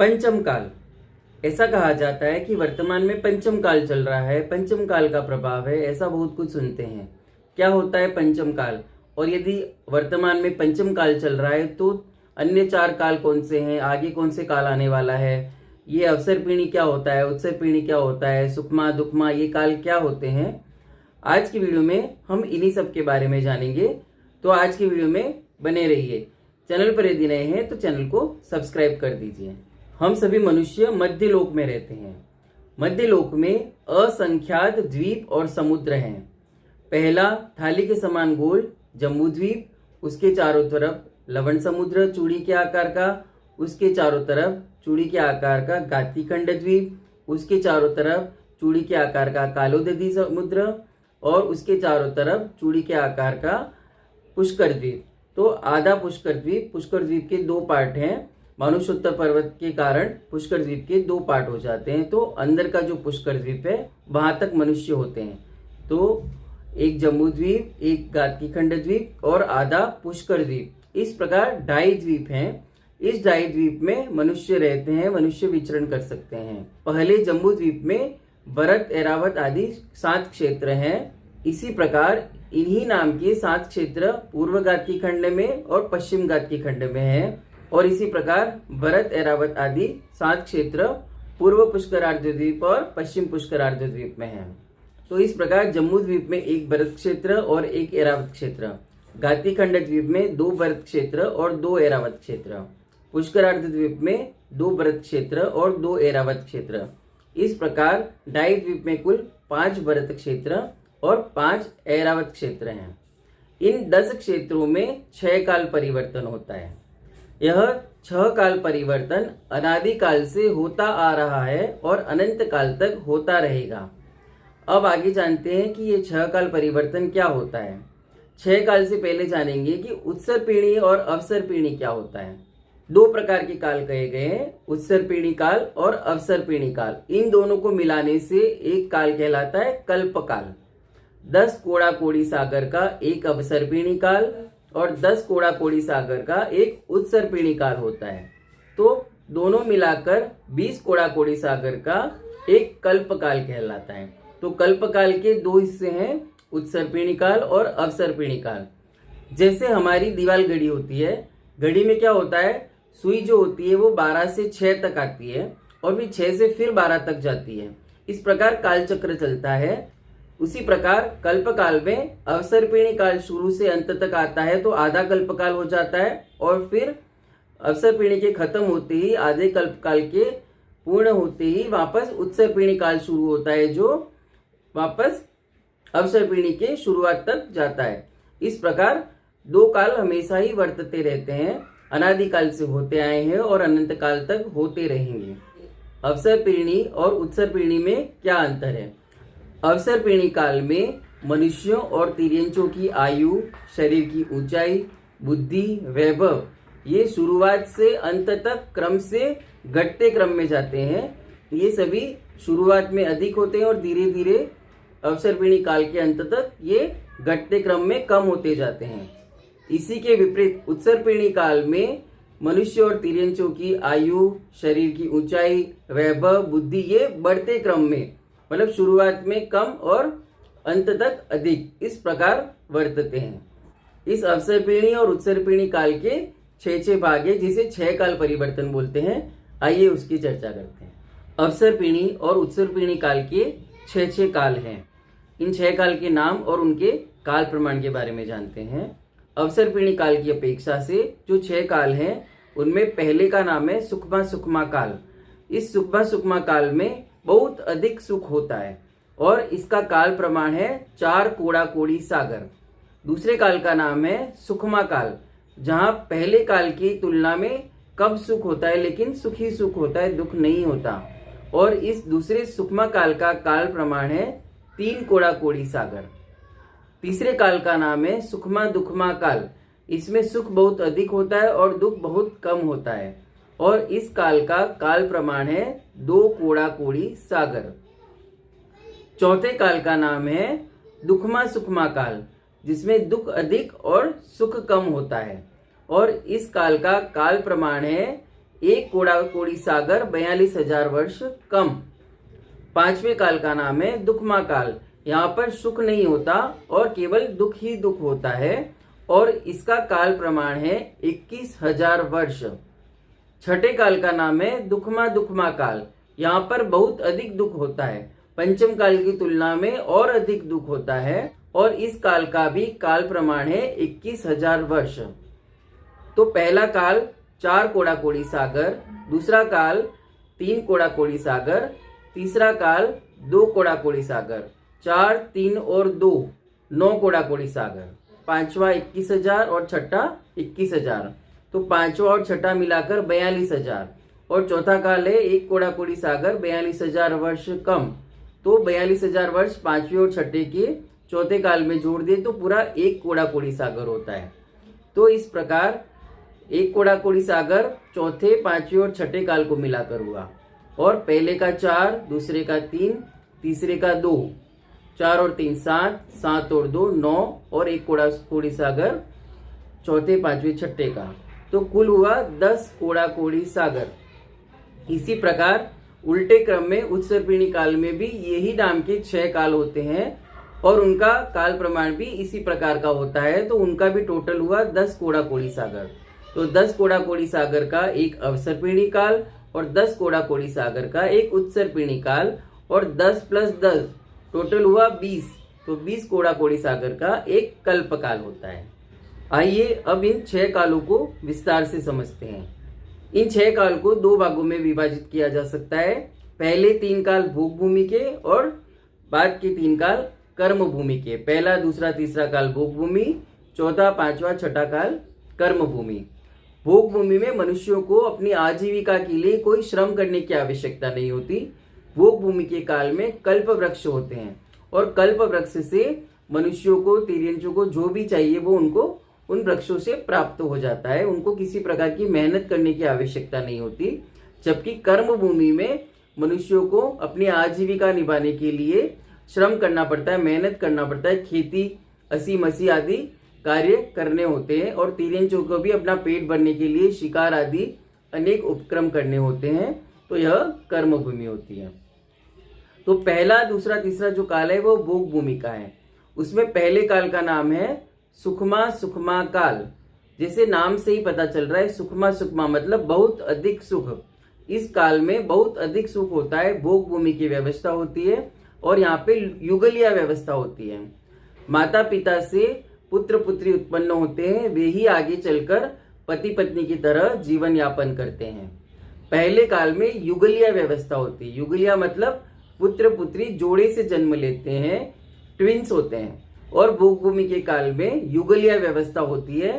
पंचम काल। ऐसा कहा जाता है कि वर्तमान में पंचम काल चल रहा है, पंचम काल का प्रभाव है, ऐसा बहुत कुछ सुनते हैं। क्या होता है पंचम काल, और यदि वर्तमान में पंचम काल चल रहा है तो अन्य 4 काल कौन से हैं, आगे कौन से काल आने वाला है, ये अवसर पीढ़ी क्या होता है, उत्सर पीढ़ी क्या होता है, सुखमा दुखमा ये काल क्या होते हैं। आज की वीडियो में हम इन्हीं सब के बारे में जानेंगे, तो आज की वीडियो में बने रहिए। चैनल पर यदि नए हैं तो चैनल को सब्सक्राइब कर दीजिए। हम सभी मनुष्य मध्य लोक में रहते हैं। मध्य लोक में असंख्यात द्वीप और समुद्र हैं। पहला थाली के समान गोल जम्बू द्वीप, उसके चारों तरफ लवण समुद्र चूड़ी के आकार का, उसके चारों तरफ चूड़ी के आकार का गातिखंड द्वीप, उसके चारों तरफ चूड़ी के आकार का कालोदधी समुद्र और उसके चारों तरफ चूड़ी के आकार का पुष्कर द्वीप। तो आधा पुष्कर द्वीप के 2 पार्ट हैं। मानुषोत्तर पर्वत के कारण पुष्कर द्वीप के 2 पार्ट हो जाते हैं। तो अंदर का जो पुष्कर द्वीप है वहां तक मनुष्य होते हैं। तो एक जम्बू द्वीप, एक गातिखंड द्वीप और आधा पुष्कर द्वीप, इस प्रकार 2.5 द्वीप हैं। इस 2.5 द्वीप में मनुष्य रहते हैं, मनुष्य विचरण कर सकते हैं। पहले जम्बू द्वीप में भरत, ऐरावत आदि 7 क्षेत्र हैं। इसी प्रकार इन्हीं नाम के 7 क्षेत्र पूर्व गातिखंड में और पश्चिम गातिखंड में हैं। और इसी प्रकार भरत, ऐरावत आदि 7 क्षेत्र पूर्व पुष्करार्ध द्वीप और पश्चिम पुष्करार्ध द्वीप में हैं। तो इस प्रकार जम्बू द्वीप में 1 भरत क्षेत्र और 1 ऐरावत क्षेत्र, गातिखंड द्वीप में 2 भरत क्षेत्र और 2 ऐरावत क्षेत्र, पुष्करार्ध द्वीप में 2 भरत क्षेत्र और 2 ऐरावत क्षेत्र। इस प्रकार 2.5 द्वीप में कुल 5 भरत क्षेत्र और 5 ऐरावत क्षेत्र हैं। इन 10 क्षेत्रों में 6 काल परिवर्तन होता है। यह 6 काल परिवर्तन अनादिकाल से होता आ रहा है और अनंत काल तक होता रहेगा। अब आगे जानते हैं कि ये 6 काल परिवर्तन क्या होता है। 6 काल से पहले जानेंगे कि उत्सर पीढ़ी और अवसर पीढ़ी क्या होता है। 2 प्रकार के काल कहे गए हैं, उत्सर पीढ़ी काल और अवसर पीढ़ी काल। इन दोनों को मिलाने से एक काल कहलाता है कल्प काल। 10 कोड़ा कोड़ी सागर का एक अवसर पीढ़ी काल और 10 कोड़ा कोड़ी सागर का एक उत्सर पीढ़ी काल होता है। तो दोनों मिलाकर 20 कोड़ा कोड़ी सागर का एक कल्प काल कहलाता है। तो कल्प काल के 2 हिस्से हैं, उत्सर पीढ़ी काल और अवसर पीढ़ी काल। जैसे हमारी दीवार घड़ी होती है, घड़ी में क्या होता है, सुई जो होती है वो 12 से 6 तक आती है और फिर 6 से फिर 12 तक जाती है। इस प्रकार काल चक्र चलता है। उसी प्रकार कल्प काल में अवसर पीढ़ी काल शुरू से अंत तक आता है तो आधा कल्प काल हो जाता है और फिर अवसर पीढ़ी के खत्म होते ही, आधे कल्प काल के पूर्ण होते ही वापस उत्सर पीढ़ी काल शुरू होता है जो वापस अवसर पीढ़ी के शुरुआत तक जाता है। इस प्रकार 2 काल हमेशा ही वर्तते रहते हैं, अनादिकाल से होते आए हैं और अनंत काल तक होते रहेंगे। अवसर पीढ़ी और उत्सर पीढ़ी में क्या अंतर है। अवसर पीढ़ी काल में मनुष्यों और तिर्यंचों की आयु, शरीर की ऊंचाई, बुद्धि, वैभव ये शुरुआत से अंत तक क्रम से घटते क्रम में जाते हैं। ये सभी शुरुआत में अधिक होते हैं और धीरे धीरे अवसर पीढ़ी काल के अंत तक ये घटते क्रम में कम होते जाते हैं। इसी के विपरीत उत्सर पीढ़ी काल में मनुष्य और तिर्यंचों की आयु, शरीर की ऊंचाई, वैभव, बुद्धि ये बढ़ते क्रम में, मतलब शुरुआत में कम और अंत तक अधिक, इस प्रकार वर्तते हैं। इस अवसर पीढ़ी और उत्सर पीढ़ी काल के 6 भाग है जिसे 6 काल परिवर्तन बोलते हैं। आइए उसकी चर्चा करते हैं। अवसर पीढ़ी और उत्सर पीढ़ी काल के 6 काल हैं। इन 6 काल के नाम और उनके काल प्रमाण के बारे में जानते हैं। अवसर पीढ़ी काल की अपेक्षा से जो 6 काल हैं उनमें पहले का नाम है सुखमा सुखमा काल। इस सुखमा सुखमा काल में बहुत अधिक सुख होता है और इसका काल प्रमाण है 4 कोड़ा कोड़ी सागर। दूसरे काल का नाम है सुखमा काल, जहां पहले काल की तुलना में कम सुख होता है लेकिन सुख ही सुख होता है, दुख नहीं होता। और इस दूसरे सुखमा काल का काल प्रमाण है 3 कोड़ा कोड़ी सागर। तीसरे काल का नाम है सुखमा दुखमा काल। इसमें सुख बहुत अधिक होता है और दुख बहुत कम होता है और इस काल का काल प्रमाण है 2 कोड़ा कोड़ी सागर। चौथे काल का नाम है दुखमा सुखमा काल, जिसमें दुख अधिक और सुख कम होता है और इस काल का काल प्रमाण है एक कोड़ा कोड़ी सागर 42,000 वर्ष कम। पांचवें काल का नाम है दुखमा काल। यहाँ पर सुख नहीं होता और केवल दुख ही दुख होता है और इसका काल प्रमाण है 21,000 वर्ष। छठे काल का नाम है दुखमा दुखमा काल। यहाँ पर बहुत अधिक दुख होता है, पंचम काल की तुलना में और अधिक दुख होता है और इस काल का भी काल प्रमाण है 21,000 वर्ष। तो पहला काल 4 कोड़ा कोड़ी सागर, दूसरा काल 3 कोड़ा कोड़ी सागर, तीसरा काल 2 कोड़ा कोड़ी सागर, 4, 3 और 2 9 कोड़ा कोड़ी सागर, पांचवा 21,000 और छठा 21,000। तो पांचवा और छठा मिलाकर 42,000 और चौथा काल है 1 कोड़ा कोड़ी सागर 42,000 वर्ष कम। तो 42,000 वर्ष पांचवे और छठे के चौथे काल में जोड़ दे तो पूरा 1 कोड़ा कोड़ी सागर होता है। तो इस प्रकार 1 कोड़ा कोड़ी सागर चौथे, पांचवे और छठे काल को मिलाकर हुआ और पहले का 4, दूसरे का 3, तीसरे का 2, 4 और 3 7, 7 और 2 9 और 1 कोड़ा कोड़ी सागर चौथे, पांचवे, छठे का। तो कुल हुआ 10 कोड़ा कोड़ी सागर। इसी प्रकार उल्टे क्रम में उत्सर्पिणी काल में भी यही नाम के 6 काल होते हैं और उनका काल प्रमाण भी इसी प्रकार का होता है। तो उनका भी टोटल हुआ 10 कोड़ा कोड़ी सागर। तो 10 कोड़ा कोड़ी सागर का एक अवसर्पिणी काल और 10 कोड़ा कोड़ी सागर का एक उत्सर्पिणी काल और 10 + 10 टोटल हुआ 20। तो 20 कोड़ा कोड़ी सागर का एक कल्प काल होता है। आइए अब इन 6 कालों को विस्तार से समझते हैं। इन 6 काल को 2 भागों में विभाजित किया जा सकता है। पहले 3 काल भोग भूमि के और बाद के 3 काल कर्म भूमि के। पहला, दूसरा, तीसरा काल भोग भूमि, चौथा, पांचवा, छठा काल कर्म भूमि। भोग भूमि में मनुष्यों को अपनी आजीविका के लिए कोई श्रम करने की आवश्यकता नहीं होती। भोग भूमि के काल में कल्प वृक्ष होते हैं और कल्प वृक्ष से मनुष्यों को, तिर्यंचों को जो भी चाहिए वो उनको उन वृक्षों से प्राप्त हो जाता है। उनको किसी प्रकार की मेहनत करने की आवश्यकता नहीं होती। जबकि कर्म भूमि में मनुष्यों को अपनी आजीविका निभाने के लिए श्रम करना पड़ता है, मेहनत करना पड़ता है, खेती, असी मसी आदि कार्य करने होते हैं और तिर्यंचों को भी अपना पेट भरने के लिए शिकार आदि अनेक उपक्रम करने होते हैं। तो यह कर्म भूमि होती है। तो पहला, दूसरा, तीसरा जो काल है वो भोग भूमि का है। उसमें पहले काल का नाम है सुखमा सुखमा काल। जैसे नाम से ही पता चल रहा है, सुखमा सुखमा मतलब बहुत अधिक सुख। इस काल में बहुत अधिक सुख होता है, भोग भूमि की व्यवस्था होती है और यहाँ पे युगलिया व्यवस्था होती है। माता पिता से पुत्र पुत्री उत्पन्न होते हैं, वे ही आगे चलकर पति पत्नी की तरह जीवन यापन करते हैं। पहले काल में युगलिया व्यवस्था होती है। युगलिया मतलब पुत्र पुत्री जोड़े से जन्म लेते हैं, ट्विंस होते हैं। और भोग भूमि के काल में युगलिया व्यवस्था होती है,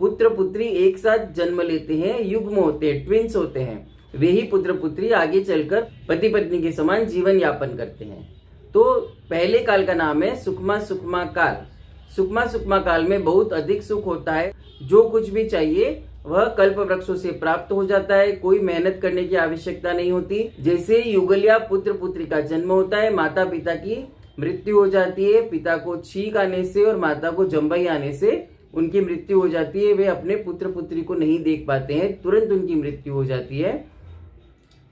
पुत्र पुत्री एक साथ जन्म लेते हैं, युग्म होते हैं, ट्विंस होते हैं। वे ही पुत्र पुत्री आगे चलकर पति पत्नी के समान जीवन यापन करते हैं। तो पहले काल का नाम है सुखमा सुखमा काल। सुखमा सुखमा काल में बहुत अधिक सुख होता है। जो कुछ भी चाहिए वह कल्प वृक्षों से प्राप्त हो जाता है, कोई मेहनत करने की आवश्यकता नहीं होती। जैसे युगलिया पुत्र पुत्री का जन्म होता है, माता पिता की मृत्यु हो जाती है, पिता को छींक आने से और माता को जम्बई आने से उनकी मृत्यु हो जाती है। वे अपने पुत्र पुत्री को नहीं देख पाते हैं, तुरंत उनकी मृत्यु हो जाती है।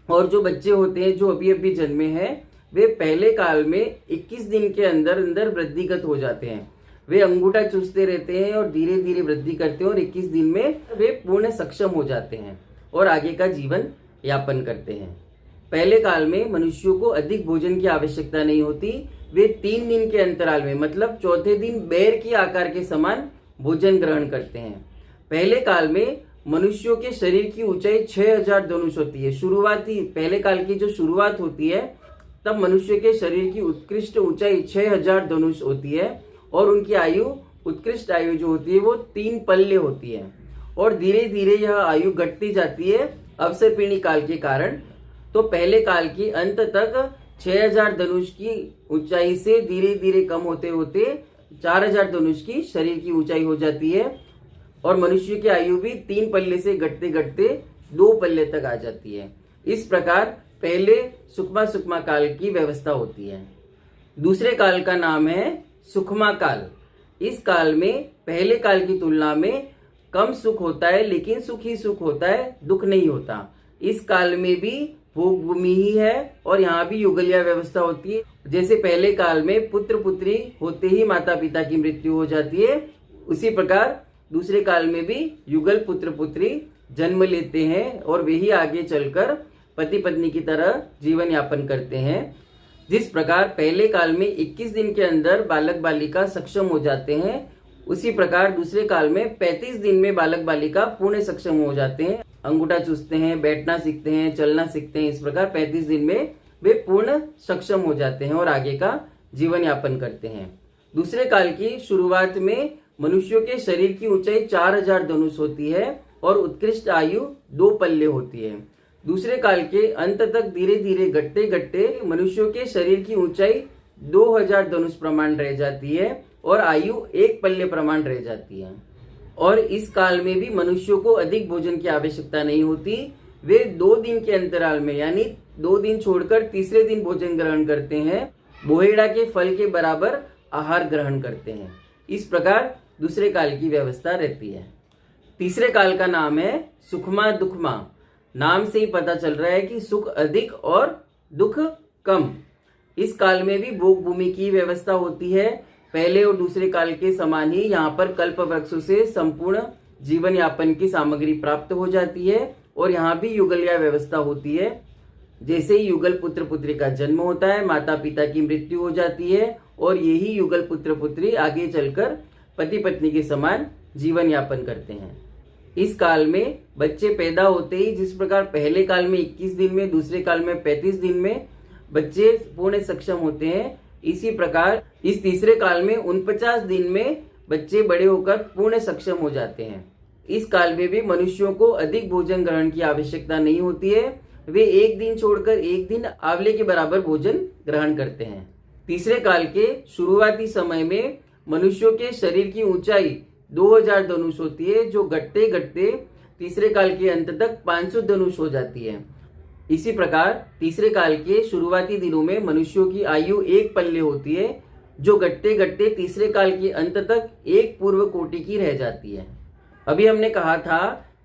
और जो बच्चे होते हैं जो अभी अभी जन्मे हैं, वे पहले काल में 21 दिन के अंदर अंदर वृद्धिगत हो जाते हैं। वे अंगूठा चूसते रहते हैं और धीरे धीरे वृद्धि करते हैं और 21 दिन में वे पूर्ण सक्षम हो जाते हैं और आगे का जीवन यापन करते हैं। पहले काल में मनुष्यों को अधिक भोजन की आवश्यकता नहीं होती। वे 3 दिन के अंतराल में मतलब चौथे दिन बैर की आकार के समान भोजन ग्रहण करते हैं। पहले काल में मनुष्यों के शरीर की ऊंचाई 6000 धनुष होती है। शुरुआती पहले काल की जो शुरुआत होती है तब मनुष्य के शरीर की उत्कृष्ट ऊंचाई 6000 धनुष होती है और उनकी आयु, उत्कृष्ट आयु जो होती है वो 3 पल्ले होती है और धीरे धीरे यह आयु घटती जाती है अवसर्पिणी काल के कारण। तो पहले काल की अंत तक 6000 धनुष की ऊंचाई से धीरे धीरे कम होते होते 4000 धनुष की शरीर की ऊंचाई हो जाती है और मनुष्य की आयु भी 3 पल्ले से घटते घटते 2 पल्ले तक आ जाती है। इस प्रकार पहले सुखमा सुखमा काल की व्यवस्था होती है। दूसरे काल का नाम है सुखमा काल। इस काल में पहले काल की तुलना में कम सुख होता है, लेकिन सुख ही सुख होता है, दुख नहीं होता। इस काल में भी भोग भूमि ही है और यहाँ भी युगलिया व्यवस्था होती है। जैसे पहले काल में पुत्र पुत्री होते ही माता पिता की मृत्यु हो जाती है, उसी प्रकार दूसरे काल में भी युगल पुत्र पुत्री जन्म लेते हैं और वे ही आगे चलकर पति पत्नी की तरह जीवन यापन करते हैं। जिस प्रकार पहले काल में 21 दिन के अंदर बालक बालिका सक्षम हो जाते हैं, उसी प्रकार दूसरे काल में 35 दिन में बालक बालिका पूर्ण सक्षम हो जाते हैं। अंगूठा चूसते हैं, बैठना सीखते हैं, चलना सीखते हैं। इस प्रकार 35 दिन में वे पूर्ण सक्षम हो जाते हैं और आगे का जीवन यापन करते हैं। दूसरे काल की शुरुआत में मनुष्यों के शरीर की ऊंचाई 4000 धनुष होती है और उत्कृष्ट आयु 2 पल्ले होती है। दूसरे काल के अंत तक धीरे धीरे घटते घटते मनुष्यों के शरीर की ऊंचाई 2000 धनुष प्रमाण रह जाती है और आयु 1 पल्ले प्रमाण रह जाती है। और इस काल में भी मनुष्यों को अधिक भोजन की आवश्यकता नहीं होती। वे 2 दिन के अंतराल में, यानी 2 दिन छोड़कर तीसरे दिन भोजन ग्रहण करते हैं। बोहेड़ा के फल के बराबर आहार ग्रहण करते हैं। इस प्रकार दूसरे काल की व्यवस्था रहती है। तीसरे काल का नाम है सुखमा दुखमा। नाम से ही पता चल रहा है कि सुख अधिक और दुख कम। इस काल में भी भोग भूमि की व्यवस्था होती है। पहले और दूसरे काल के समान ही यहाँ पर कल्प वृक्षों से संपूर्ण जीवन यापन की सामग्री प्राप्त हो जाती है और यहाँ भी युगलिया व्यवस्था होती है। जैसे ही युगल पुत्र पुत्री का जन्म होता है, माता पिता की मृत्यु हो जाती है और यही युगल पुत्र पुत्री आगे चलकर पति पत्नी के समान जीवन यापन करते हैं। इस काल में बच्चे पैदा होते ही जिस प्रकार पहले काल में 21 दिन में, दूसरे काल में 35 दिन में बच्चे पूर्ण सक्षम होते हैं, इसी प्रकार इस तीसरे काल में 49 दिन में बच्चे बड़े होकर पूर्ण सक्षम हो जाते हैं। इस काल में भी मनुष्यों को अधिक भोजन ग्रहण की आवश्यकता नहीं होती है। वे 1 दिन छोड़कर 1 दिन आंवले के बराबर भोजन ग्रहण करते हैं। तीसरे काल के शुरुआती समय में मनुष्यों के शरीर की ऊंचाई 2000 धनुष होती है, जो घटते घटते तीसरे काल के अंत तक 500 धनुष हो जाती है। इसी प्रकार तीसरे काल के शुरुआती दिनों में मनुष्यों की आयु 1 पल्ले होती है, जो घटते घटते तीसरे काल के अंत तक 1 पूर्व कोटि की रह जाती है। अभी हमने कहा था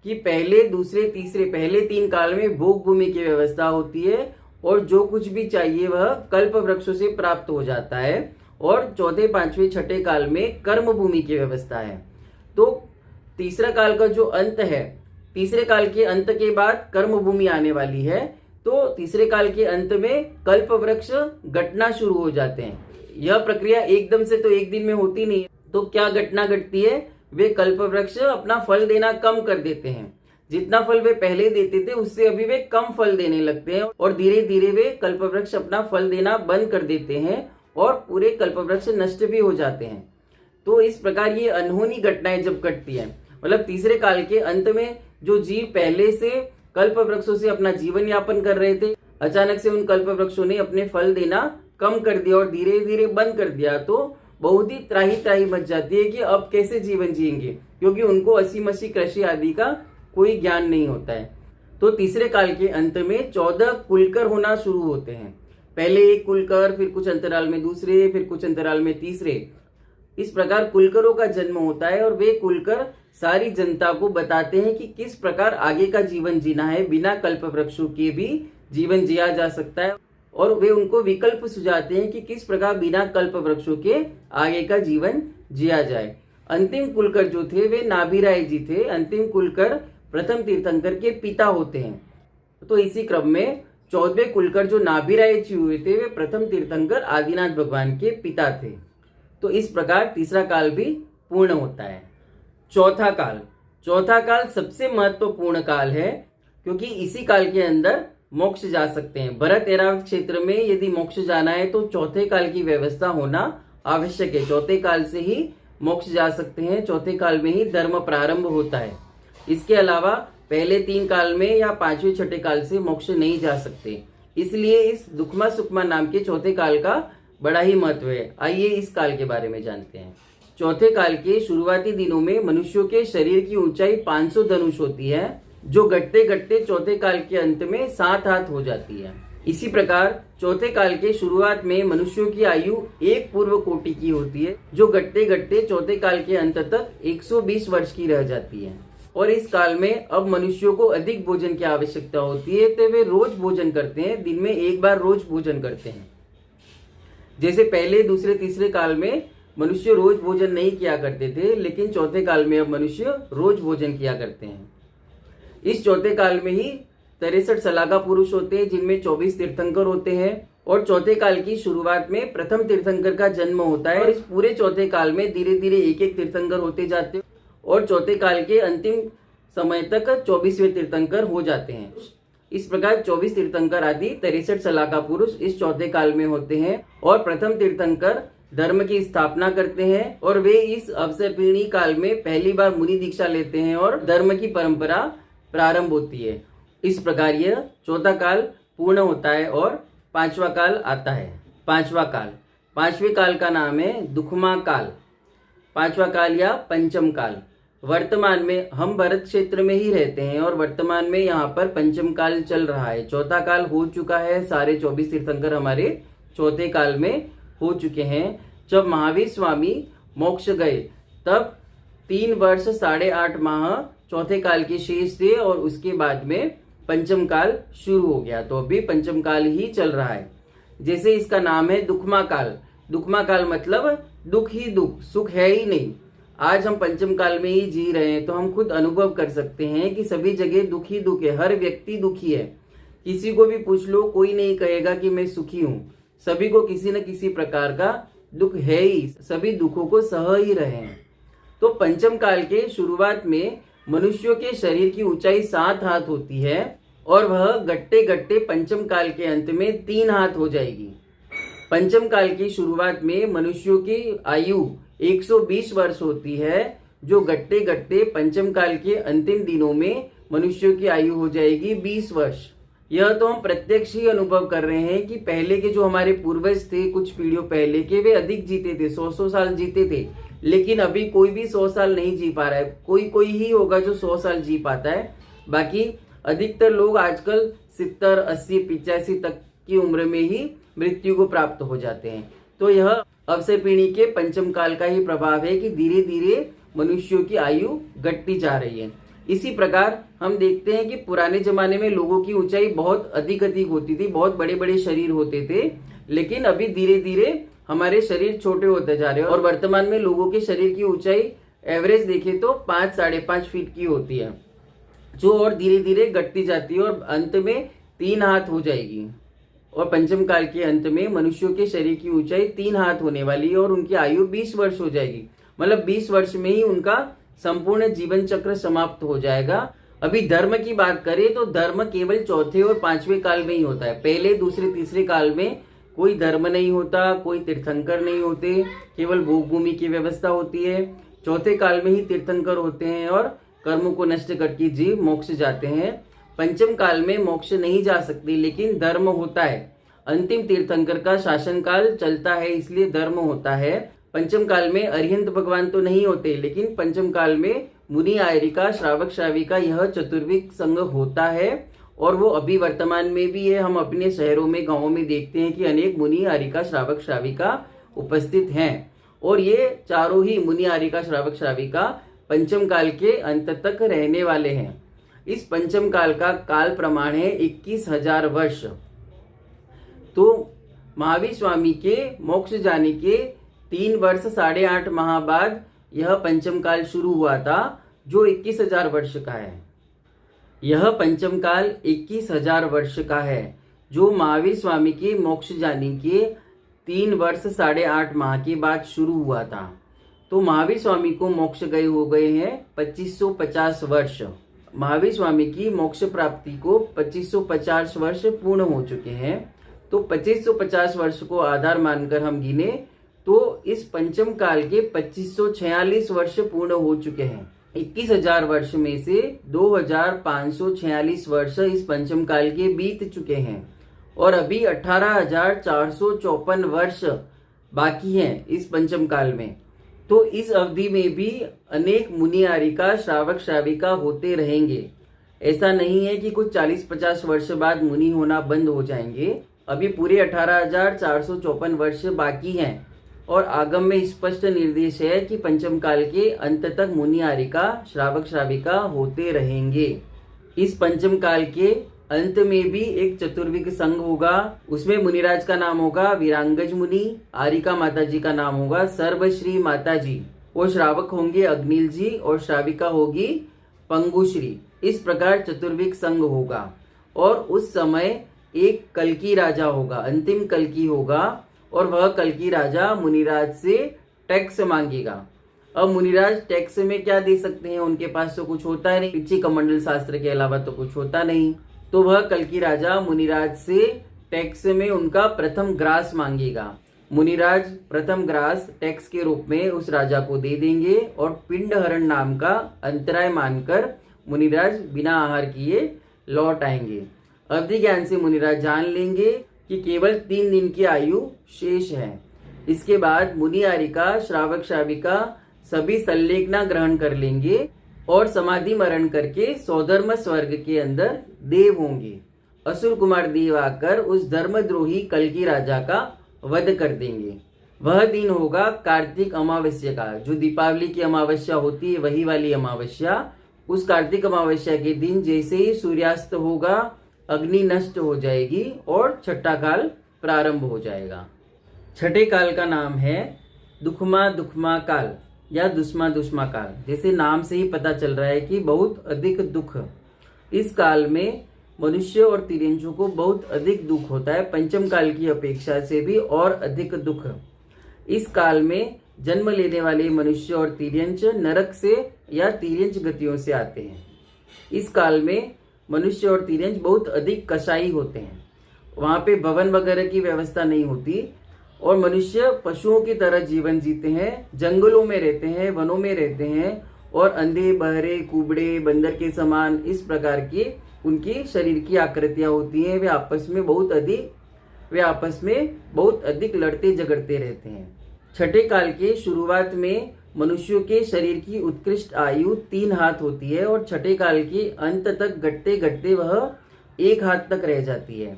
कि पहले दूसरे तीसरे पहले 3 काल में भोग भूमि की व्यवस्था होती है और जो कुछ भी चाहिए वह कल्प वृक्षों से प्राप्त हो जाता है और चौथे पांचवें छठे काल में कर्म भूमि की व्यवस्था है। तो तीसरा काल का जो अंत है, तीसरे काल के अंत के बाद कर्म भूमि आने वाली है, तो तीसरे काल के अंत में कल्प वृक्ष घटना शुरू हो जाते हैं। यह प्रक्रिया एकदम से तो 1 दिन में होती नहीं। तो क्या घटना घटती है, वे कल्प वृक्ष अपना फल देना कम कर देते हैं। जितना फल वे पहले देते थे उससे अभी वे कम फल देने लगते हैं और धीरे धीरे वे कल्प वृक्ष अपना फल देना बंद कर देते हैं और पूरे कल्प वृक्ष नष्ट भी हो जाते हैं। तो इस प्रकार ये अनहोनी घटनाएं जब घटती है, मतलब तीसरे काल के अंत में जो जीव पहले से कल्प वृक्षों से अपना जीवन यापन कर रहे थे, अचानक से उन कल्प वृक्षों ने अपने फल देना कम कर दिया और धीरे धीरे बंद कर दिया, तो बहुत ही त्राही त्राही मच जाती है कि अब कैसे जीवन जिएंगे, क्योंकि उनको असी मसी कृषि आदि का कोई ज्ञान नहीं होता है। तो तीसरे काल के अंत में 14 कुलकर होना शुरू होते हैं। पहले एक कुलकर, फिर कुछ अंतराल में दूसरे, फिर कुछ अंतराल में तीसरे। इस प्रकार कुलकरों का जन्म होता है और वे कुलकर सारी जनता को बताते हैं कि किस प्रकार आगे का जीवन जीना है। बिना कल्प वृक्षों के भी जीवन जिया जा सकता है और वे उनको विकल्प सुझाते हैं कि किस प्रकार बिना कल्प वृक्षों के आगे का जीवन जिया जाए। अंतिम कुलकर जो थे वे नाभिराय जी थे। अंतिम कुलकर प्रथम तीर्थंकर के पिता होते हैं। तो इसी क्रम में 14वें कुलकर जो नाभिराय जी हुए थे वे प्रथम तीर्थंकर आदिनाथ भगवान के पिता थे। तो इस प्रकार तीसरा काल भी पूर्ण होता है। चौथा काल सबसे महत्वपूर्ण काल है, क्योंकि इसी काल के अंदर मोक्ष जा सकते हैं। भरत ऐरावत क्षेत्र में यदि मोक्ष जाना है तो चौथे काल की व्यवस्था होना आवश्यक है। चौथे काल से ही मोक्ष जा सकते हैं, चौथे काल में ही धर्म प्रारंभ होता है। इसके अलावा पहले 3 काल में या 5वें छठे काल से मोक्ष नहीं जा सकते। इसलिए इस दुखमा सुखमा नाम के चौथे काल का बड़ा ही महत्व है। आइए इस काल के बारे में जानते हैं। चौथे काल के शुरुआती दिनों में मनुष्यों के शरीर की ऊंचाई 500 धनुष होती है, जो घटते घटते चौथे काल के अंत में 7 हाथ हो जाती है। इसी प्रकार चौथे काल के शुरुआत में मनुष्यों की आयु एक पूर्व कोटि की होती है, जो घटते घटते चौथे काल के अंत तक 120 वर्ष की रह जाती है। और इस काल में अब मनुष्यों को अधिक भोजन की आवश्यकता होती है, तो वे रोज भोजन करते हैं, दिन में एक बार रोज भोजन करते हैं। जैसे पहले दूसरे तीसरे काल में मनुष्य रोज भोजन नहीं किया करते थे, लेकिन चौथे काल में अब मनुष्य रोज भोजन किया करते हैं। इस चौथे काल में ही 63 सलागा पुरुष होते हैं, जिनमें 24 तीर्थंकर होते हैं। और चौथे काल की शुरुआत में प्रथम तीर्थंकर का जन्म होता है, और इस पूरे चौथे काल में धीरे धीरे एक एक तीर्थंकर होते जाते हैं, और चौथे काल के अंतिम समय तक 24वें तीर्थंकर हो जाते हैं। इस प्रकार 24 तीर्थंकर आदि 63 सलाका पुरुष इस चौथे काल में होते हैं। और प्रथम तीर्थंकर धर्म की स्थापना करते हैं, और वे इस अवसरपीढ़ी काल में पहली बार मुनि दीक्षा लेते हैं और धर्म की परंपरा प्रारंभ होती है। इस प्रकार यह चौथा काल पूर्ण होता है और पांचवा काल आता है। पांचवें काल का नाम है दुखमा काल, पांचवा काल या पंचम काल। वर्तमान में हम भरत क्षेत्र में ही रहते हैं, और वर्तमान में यहाँ पर पंचम काल चल रहा है। चौथा काल हो चुका है, सारे 24 तीर्थंकर हमारे चौथे काल में हो चुके हैं। जब महावीर स्वामी मोक्ष गए तब 3 वर्ष 8.5 माह चौथे काल के शेष थे, और उसके बाद में पंचम काल शुरू हो गया। तो अभी पंचम काल ही चल रहा है। जैसे इसका नाम है दुखमा काल। दुखमा काल मतलब दुख ही दुख, सुख है ही नहीं। आज हम पंचम काल में ही जी रहे हैं, तो हम खुद अनुभव कर सकते हैं कि सभी जगह दुख ही दुख है, हर व्यक्ति दुखी है। किसी को भी पूछ लो, कोई नहीं कहेगा कि मैं सुखी हूँ। सभी को किसी न किसी प्रकार का दुख है ही, सभी दुखों को सह ही रहे हैं। तो पंचम काल के शुरुआत में मनुष्यों के शरीर की ऊंचाई 7 हाथ होती है, और वह घटते घटते पंचम काल के अंत में 3 हाथ हो जाएगी। पंचम काल की शुरुआत में मनुष्यों की आयु 120 वर्ष होती है, जो घटते घटते पंचम काल के अंतिम दिनों में मनुष्यों की आयु हो जाएगी 20 वर्ष। यह तो हम प्रत्यक्ष ही अनुभव कर रहे हैं कि पहले के जो हमारे पूर्वज थे, कुछ पीढ़ियों पहले के, वे अधिक जीते थे, 100 साल जीते थे। लेकिन अभी कोई भी 100 साल नहीं जी पा रहा है। कोई ही होगा जो 100 साल जी पाता है। बाकी अधिकतर लोग आजकल 70, 80, 85 तक की उम्र में ही मृत्यु को प्राप्त हो जाते हैं। तो यह अवसर पीढ़ी के पंचम काल का ही प्रभाव है कि धीरे धीरे मनुष्यों की आयु घटती जा रही है। इसी प्रकार हम देखते हैं कि पुराने जमाने में लोगों की ऊंचाई बहुत अधिक होती थी, बहुत बड़े बड़े शरीर होते थे। लेकिन अभी धीरे धीरे हमारे शरीर छोटे होते जा रहे हैं, और वर्तमान में लोगों के शरीर की ऊंचाई एवरेज देखे तो 5, 5.5 फीट की होती है, जो और धीरे धीरे घटती जाती है, और अंत में 3 हाथ हो जाएगी। और पंचम काल के अंत में मनुष्यों के शरीर की ऊंचाई 3 हाथ होने वाली है, और उनकी आयु 20 वर्ष हो जाएगी। मतलब 20 वर्ष में ही उनका संपूर्ण जीवन चक्र समाप्त हो जाएगा। अभी धर्म की बात करें तो धर्म केवल चौथे और पांचवें काल में ही होता है। पहले, दूसरे, तीसरे काल में कोई धर्म नहीं होता, कोई तीर्थंकर नहीं होते, केवल भोग भूमि की व्यवस्था होती है। चौथे काल में ही तीर्थंकर होते हैं, और कर्मों को नष्ट करके जीव मोक्ष जाते हैं। पंचम काल में मोक्ष नहीं जा सकते, लेकिन धर्म होता है। अंतिम तीर्थंकर का शासन काल चलता है, इसलिए धर्म होता है। पंचम काल में अरिहंत भगवान तो नहीं होते, लेकिन पंचम काल में मुनि आयरिका, श्रावक श्राविका, यह चतुर्विक संघ होता है, और वो अभी वर्तमान में भी है। हम अपने शहरों में, गांवों में देखते हैं कि अनेक मुनि आयरिका, श्रावक श्राविका उपस्थित हैं, और ये चारों ही मुनि आयरिका, श्रावक श्राविका पंचम काल के अंत तक रहने वाले हैं। इस पंचम काल का काल प्रमाण है 21,000 वर्ष। तो महावीर स्वामी के मोक्ष जाने के 3 वर्ष 8.5 माह बाद यह पंचम काल शुरू हुआ था, जो 21,000 वर्ष का है। यह पंचम काल 21,000 वर्ष का है, जो महावीर स्वामी के मोक्ष जाने के 3 वर्ष 8.5 माह के बाद शुरू हुआ था। तो महावीर स्वामी को मोक्ष गए हो गए हैं 2550 वर्ष। महावीर स्वामी की मोक्ष प्राप्ति को 2550 वर्ष पूर्ण हो चुके हैं। तो 2550 वर्ष को आधार मानकर हम गिने तो इस पंचम काल के 2546 वर्ष पूर्ण हो चुके हैं। 21,000 वर्ष में से 2,546 वर्ष इस पंचम काल के बीत चुके हैं, और अभी 18,454 वर्ष बाकी हैं इस पंचम काल में। तो इस अवधि में भी अनेक मुनि आरिका, श्रावक श्राविका होते रहेंगे। ऐसा नहीं है कि कुछ 40-50 वर्ष बाद मुनि होना बंद हो जाएंगे। अभी पूरे 18,454 वर्ष बाकी हैं और आगम में स्पष्ट निर्देश है कि पंचम काल के अंत तक मुनि आरिका श्रावक श्राविका होते रहेंगे। इस पंचम काल के अंत में भी एक चतुर्विग संघ होगा। उसमें मुनिराज का नाम होगा वीरांगज मुनि, आरिका माता जी का नाम होगा सर्वश्री माता जी, वो श्रावक होंगे अग्निल जी और श्राविका होगी पंगुश्री। इस प्रकार चतुर्विग संघ होगा और उस समय एक कल्की राजा होगा, अंतिम कल्की होगा और वह कल्की राजा मुनिराज से टैक्स मांगेगा। अब मुनिराज टैक्स में क्या दे सकते हैं, उनके पास तो कुछ होता है नहीं, पिछी कमंडल शास्त्र के अलावा तो कुछ होता नहीं। तो वह कल्की राजा मुनिराज से टैक्स में उनका प्रथम ग्रास मांगेगा। मुनिराज प्रथम ग्रास टैक्स के रूप में उस राजा को दे देंगे और पिंड हरण नाम का अंतराय मानकर मुनिराज बिना आहार किए लौट आएंगे। अवधि ज्ञान से मुनिराज जान लेंगे कि केवल 3 दिन की आयु शेष है। इसके बाद मुनि आरिका श्रावक श्राविका सभी संलेखना ग्रहण कर लेंगे और समाधि मरण करके सौधर्म स्वर्ग के अंदर देव होंगे। असुर कुमार देव आकर उस धर्मद्रोही कल्की राजा का वध कर देंगे। वह दिन होगा कार्तिक अमावस्या का, जो दीपावली की अमावस्या होती है वही वाली अमावस्या। उस कार्तिक अमावस्या के दिन जैसे ही सूर्यास्त होगा अग्नि नष्ट हो जाएगी और छठा काल प्रारंभ हो जाएगा। छठे काल का नाम है दुखमा दुखमा काल या दुष्मा दुष्मा काल। जैसे नाम से ही पता चल रहा है कि बहुत अधिक दुख। इस काल में मनुष्य और तिर्यंचों को बहुत अधिक दुख होता है, पंचम काल की अपेक्षा से भी और अधिक दुख। इस काल में जन्म लेने वाले मनुष्य और तिर्यंच नरक से या तिर्यंच गतियों से आते हैं। इस काल में मनुष्य और तिर्यंच बहुत अधिक कसाई होते हैं। वहाँ पे भवन वगैरह की व्यवस्था नहीं होती और मनुष्य पशुओं की तरह जीवन जीते हैं, जंगलों में रहते हैं, वनों में रहते हैं और अंधे बहरे कुबड़े बंदर के समान इस प्रकार की उनकी शरीर की आकृतियां होती हैं। वे आपस में बहुत अधिक लड़ते झगड़ते रहते हैं। छठे काल के शुरुआत में मनुष्यों के शरीर की उत्कृष्ट आयु 3 हाथ होती है और छठे काल के अंत तक घटते घटते वह 1 हाथ तक रह जाती है।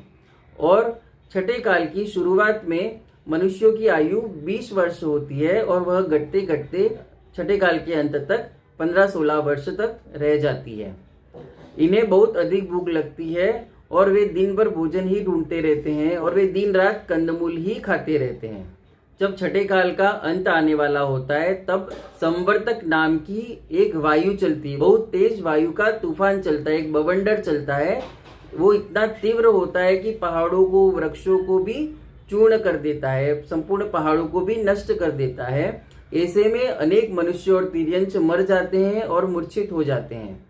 और छठे काल की शुरुआत में मनुष्यों की आयु 20 वर्ष होती है और वह घटते घटते छठे काल के अंत तक 15-16 वर्ष तक रह जाती है। इन्हें बहुत अधिक भूख लगती है और वे दिन भर भोजन ही ढूंढते रहते हैं और वे दिन रात कंदमूल ही खाते रहते हैं। जब छठे काल का अंत आने वाला होता है तब संवर्तक नाम की एक वायु चलती है, बहुत तेज वायु का तूफान चलता है, एक बवंडर चलता है। वो इतना तीव्र होता है कि पहाड़ों को वृक्षों को भी चूर्ण कर देता है, संपूर्ण पहाड़ों को भी नष्ट कर देता है। ऐसे में अनेक मनुष्य और तिर्यंच मर जाते हैं और मूर्छित हो जाते हैं।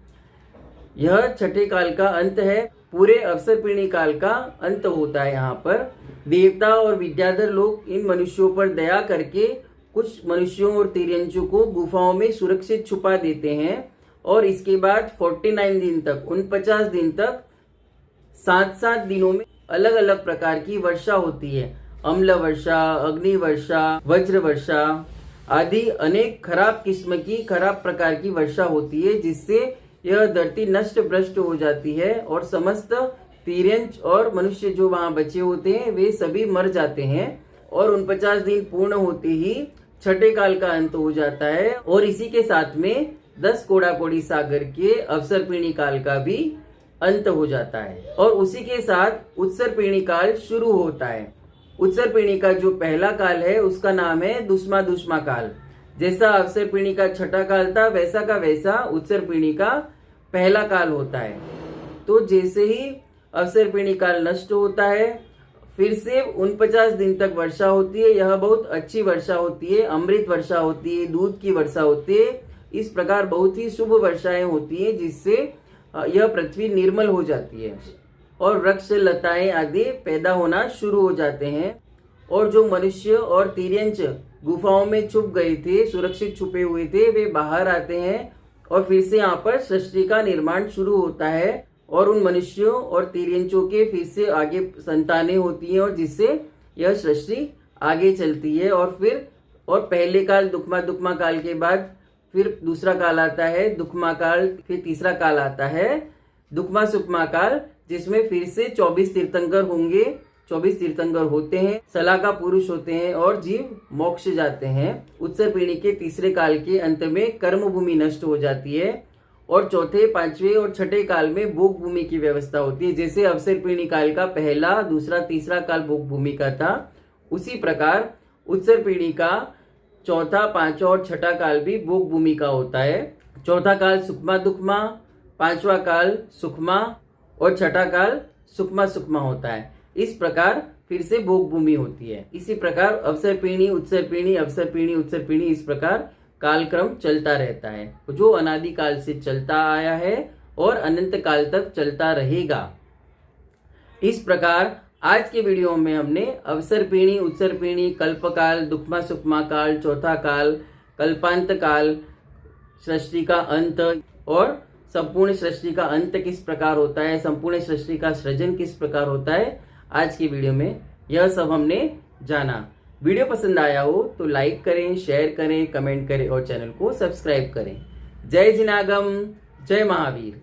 यह छठे काल का अंत है। पूरे अवसर पीढ़ी काल का अंत होता है। यहाँ पर देवता और विद्याधर लोग इन मनुष्यों पर दया करके कुछ मनुष्यों और तिर्यंचों को गुफाओं में सुरक्षित छुपा देते हैं और इसके बाद 49 दिन तक 49 दिन तक 7-7 दिनों में अलग अलग प्रकार की वर्षा होती है। अम्ल वर्षा, अग्नि वर्षा, वज्र वर्षा आदि अनेक खराब किस्म की खराब प्रकार की वर्षा होती है, जिससे यह धरती नष्ट भ्रष्ट हो जाती है और समस्त तिर्यंच और मनुष्य जो वहां बचे होते हैं वे सभी मर जाते हैं और 49 दिन पूर्ण होते ही छठे काल का अंत हो जाता है। और इसी के साथ में 10 कोड़ा कोड़ी सागर के अवसर पीढ़ी काल का भी अंत हो जाता है और उसी के साथ उत्सर पीढ़ी काल शुरू होता है। उत्सर पीढ़ी का जो पहला काल है उसका नाम है दुष्मा दुष्मा काल। जैसा अवसर पीढ़ी का छठा काल था वैसा का वैसा उत्सर पीढ़ी का पहला काल होता है। तो जैसे ही अवसर पीढ़ी काल नष्ट होता है फिर से 49 दिन तक वर्षा होती है। यह बहुत अच्छी वर्षा होती है, अमृत वर्षा होती है, दूध की वर्षा होती है। इस प्रकार बहुत ही शुभ वर्षाएं होती हैं जिससे यह पृथ्वी निर्मल हो जाती है और वृक्ष लताएं आदि पैदा होना शुरू हो जाते हैं। और जो मनुष्य और तिर्यंच गुफाओं में छुप गए थे, सुरक्षित छुपे हुए थे, वे बाहर आते हैं और फिर से यहाँ पर सृष्टि का निर्माण शुरू होता है और उन मनुष्यों और तिर्यंचों के फिर से आगे संतानें होती हैं और जिससे यह सृष्टि आगे चलती है। और पहले काल दुखमा दुखमा काल के बाद फिर दूसरा काल आता है दुखमा काल, फिर तीसरा काल आता है दुक्मा सुक्मा काल, जिसमें फिर से 24 तीर्थंकर होंगे, 24 तीर्थंकर होते हैं, सलाका पुरुष होते हैं और जीव मोक्ष जाते हैं। उत्सर पीढ़ी के तीसरे काल के अंत में कर्म भूमि नष्ट हो जाती है और चौथे, पांचवें और छठे काल में भोग भूमि की व्यवस्था होती है। जैसे अवसर पीढ़ी काल का पहला, दूसरा, तीसरा काल भोग भूमि का था, उसी प्रकार उत्सर पीढ़ी का चौथा, पांचवा और छठा काल भी भोग भूमि का होता है। चौथा काल सुखमा दुखमा, पांचवा काल सुखमा और छठा काल सुखमा सुखमा होता है। इस प्रकार फिर से भोग भूमि होती है। इसी प्रकार अवसर पीढ़ी, उत्सर पीढ़ी, अवसर पीढ़ी, उत्सर पीढ़ी, इस प्रकार कालक्रम चलता रहता है, जो अनादि काल से चलता आया है और अनंत काल तक चलता रहेगा। इस प्रकार आज के वीडियो में हमने अवसर पीढ़ी, उत्सर पीढ़ी, कल्पकाल, दुक्मा सुक्मा काल, चौथा काल, कल्पांत काल, सृष्टि का अंत और संपूर्ण सृष्टि का अंत किस प्रकार होता है, संपूर्ण सृष्टि का सृजन किस प्रकार होता है, आज की वीडियो में यह सब हमने जाना। वीडियो पसंद आया हो तो लाइक करें, शेयर करें, कमेंट करें और चैनल को सब्सक्राइब करें। जय जिनागम, जय महावीर।